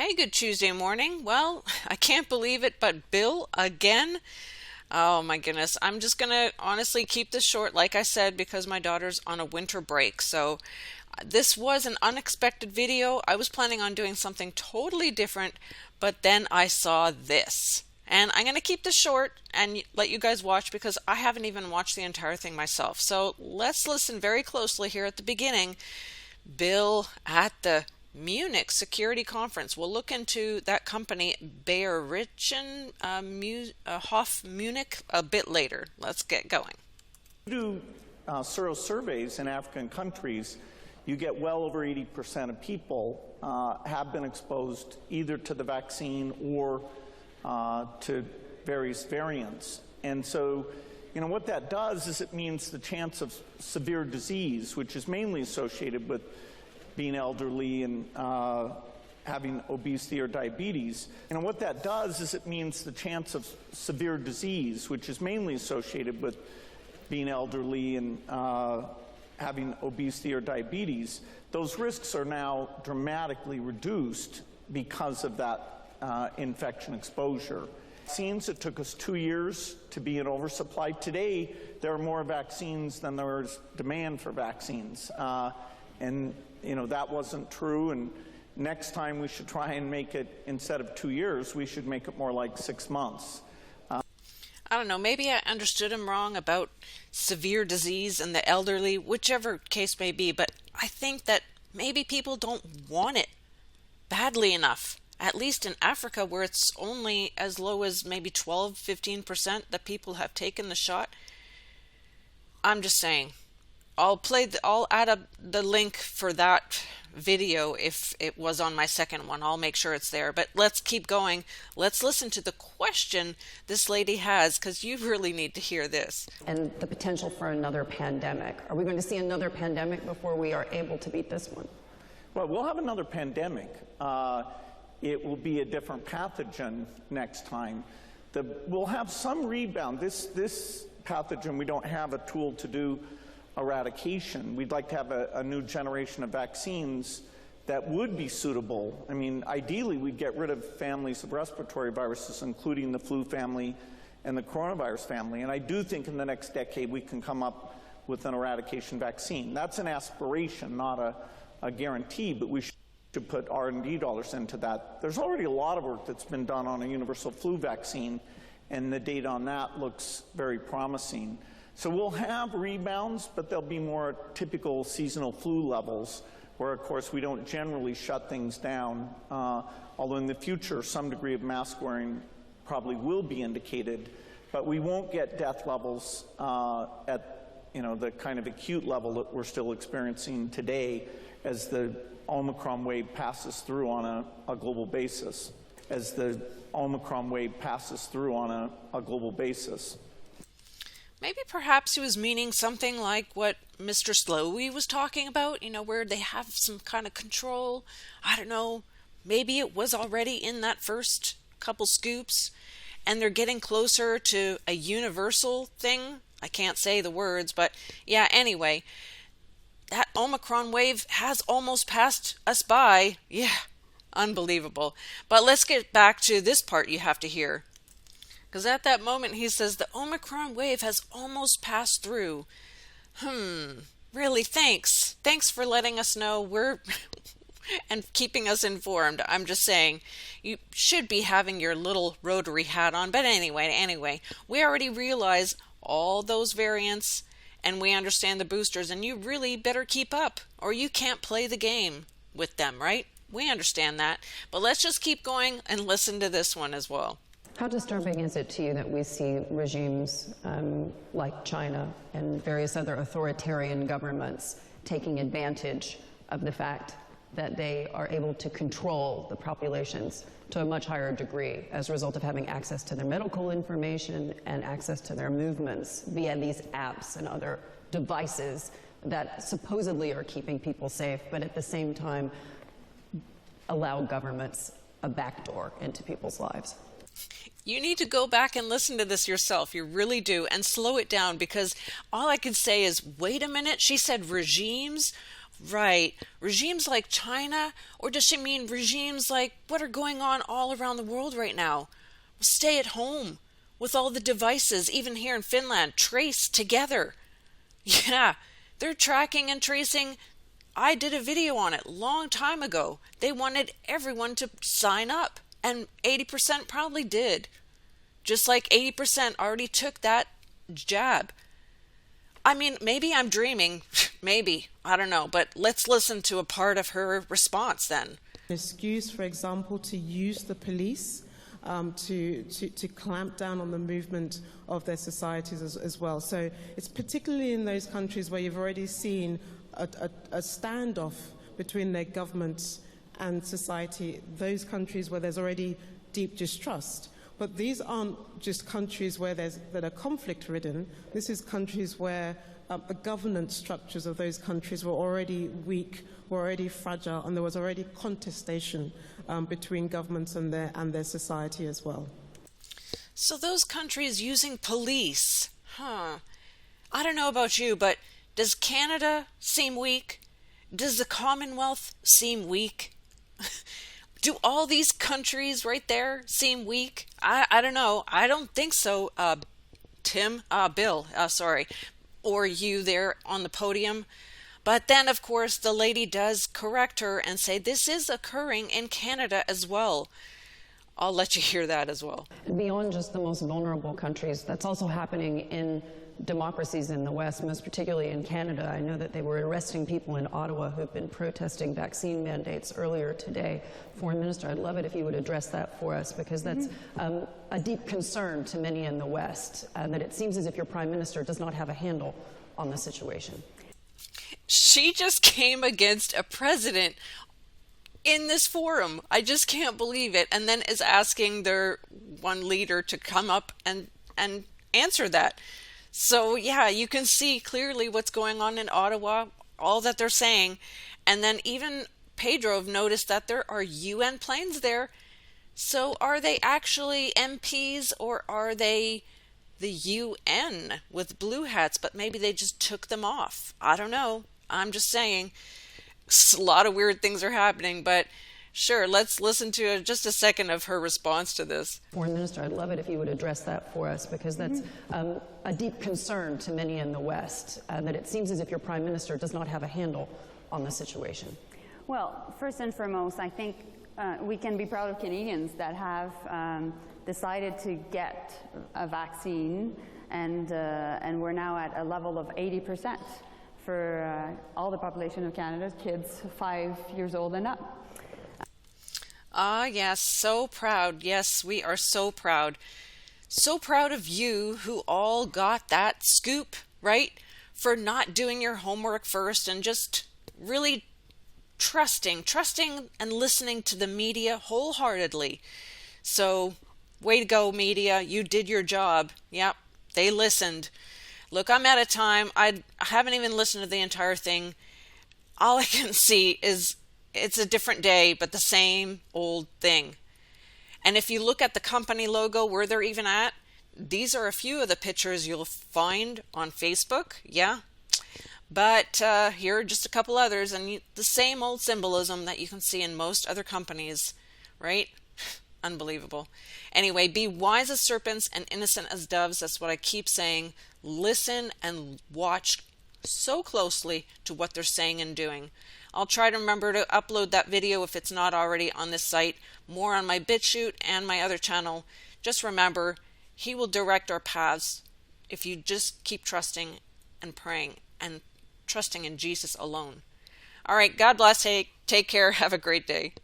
Hey, good Tuesday morning. Well, I can't believe it, but Bill again? Oh my goodness. I'm just gonna honestly keep this short, like I said, because my daughter's on a winter break. So this was an unexpected video. I was planning on doing something totally different, but then I saw this. And I'm going to keep this short and let you guys watch because I haven't even watched the entire thing myself. So let's listen very closely here at the beginning. Bill at the Munich Security Conference. We'll look into that company, Bayer Richen Hoff Munich, a bit later. Let's get going. Do sero surveys in African countries, you get well over 80% of people have been exposed either to the vaccine or to various variants. And so, what that does is it means the chance of severe disease, which is mainly associated with being elderly and having obesity or diabetes. What that does is it means the chance of severe disease, which is mainly associated with being elderly and having obesity or diabetes. Those risks are now dramatically reduced because of that infection exposure. Vaccines, it took us 2 years to be in oversupply. Today, there are more vaccines than there is demand for vaccines. And that wasn't true. And next time we should try and make it, instead of 2 years, we should make it more like 6 months. I don't know, maybe I understood him wrong about severe disease and the elderly, whichever case may be, but I think that maybe people don't want it badly enough. At least in Africa, where it's only as low as maybe 12-15% that people have taken the shot. I'm just saying, I'll add up the link for that video if it was on my second one. I'll make sure it's there. But let's keep going. Let's listen to the question this lady has, because you really need to hear this. And the potential for another pandemic. Are we going to see another pandemic before we are able to beat this one? Well, we'll have another pandemic. It will be a different pathogen next time. We'll have some rebound. This pathogen, we don't have a tool to do eradication. We'd like to have a new generation of vaccines that would be suitable. I mean, ideally, we'd get rid of families of respiratory viruses, including the flu family and the coronavirus family. And I do think in the next decade we can come up with an eradication vaccine. That's an aspiration, not a guarantee, but we should put R&D dollars into that. There's already a lot of work that's been done on a universal flu vaccine, and the data on that looks very promising. So we'll have rebounds, but they'll be more typical seasonal flu levels, where, of course, we don't generally shut things down, although in the future some degree of mask wearing probably will be indicated, but we won't get death levels at the kind of acute level that we're still experiencing today as the Omicron wave passes through on a global basis. Maybe perhaps he was meaning something like what Mr. Slowy was talking about, where they have some kind of control. I don't know. Maybe it was already in that first couple scoops, and they're getting closer to a universal thing. I can't say the words, but yeah, anyway. That Omicron wave has almost passed us by. Yeah, unbelievable. But let's get back to this part you have to hear. Because at that moment he says the Omicron wave has almost passed through. Really, thanks. Thanks for letting us know and keeping us informed. I'm just saying, you should be having your little rotary hat on. But anyway, we already realize all those variants, and we understand the boosters, and you really better keep up, or you can't play the game with them, right? We understand that. But let's just keep going and listen to this one as well. How disturbing is it to you that we see regimes like China and various other authoritarian governments taking advantage of the fact that they are able to control the populations to a much higher degree as a result of having access to their medical information and access to their movements via these apps and other devices that supposedly are keeping people safe, but at the same time allow governments a backdoor into people's lives? You need to go back and listen to this yourself. You really do. And slow it down, because all I could say is, wait a minute, she said regimes? Right. Regimes like China? Or does she mean regimes like what are going on all around the world right now? Stay at home with all the devices, even here in Finland, traced together. Yeah, they're tracking and tracing. I did a video on it long time ago. They wanted everyone to sign up, and 80% probably did. Just like 80% already took that jab. I mean, maybe I'm dreaming. Maybe. I don't know. But let's listen to a part of her response then. Excuse, for example, to use the police to clamp down on the movement of their societies as well. So it's particularly in those countries where you've already seen a standoff between their governments and society, those countries where there's already deep distrust. But these aren't just countries where that are conflict-ridden. This is countries where the governance structures of those countries were already weak, were already fragile, and there was already contestation between governments and their society as well. So those countries using police, I don't know about you, but does Canada seem weak? Does the Commonwealth seem weak? Do all these countries right there seem weak? I don't know. I don't think so, Bill, sorry, or you there on the podium. But then, of course, the lady does correct her and say this is occurring in Canada as well. I'll let you hear that as well. Beyond just the most vulnerable countries, that's also happening in democracies in the West, most particularly in Canada. I know that they were arresting people in Ottawa who've been protesting vaccine mandates earlier today. Foreign Minister, I'd love it if you would address that for us, because that's a deep concern to many in the West, that it seems as if your Prime Minister does not have a handle on the situation. She just came against a president in this forum. I just can't believe it. And then is asking their one leader to come up and answer that. So yeah, you can see clearly what's going on in Ottawa, all that they're saying. And then even Pedro noticed that there are UN planes there. So are they actually MPs or are they the UN with blue hats, but maybe they just took them off? I don't know. I'm just saying. A lot of weird things are happening, but sure, let's listen to just a second of her response to this. Foreign Minister, I'd love it if you would address that for us, because that's a deep concern to many in the West, that it seems as if your Prime Minister does not have a handle on the situation. Well, first and foremost, I think we can be proud of Canadians that have decided to get a vaccine, and we're now at a level of 80% for all the population of Canada, kids 5 years old and up. Yes, so proud. Yes, we are so proud. So proud of you who all got that scoop, right? For not doing your homework first and just really trusting and listening to the media wholeheartedly. So, way to go, media. You did your job. Yep, they listened. Look, I'm out of time. I haven't even listened to the entire thing. All I can see is it's a different day, but the same old thing. And if you look at the company logo, where they're even at, these are a few of the pictures you'll find on Facebook. Yeah. But here are just a couple others, and the same old symbolism that you can see in most other companies, right? Unbelievable. Anyway, be wise as serpents and innocent as doves. That's what I keep saying. Listen and watch so closely to what they're saying and doing. I'll try to remember to upload that video if it's not already on this site. More on my BitChute and my other channel. Just remember, He will direct our paths if you just keep trusting and praying and trusting in Jesus alone. All right, God bless. Take care. Have a great day.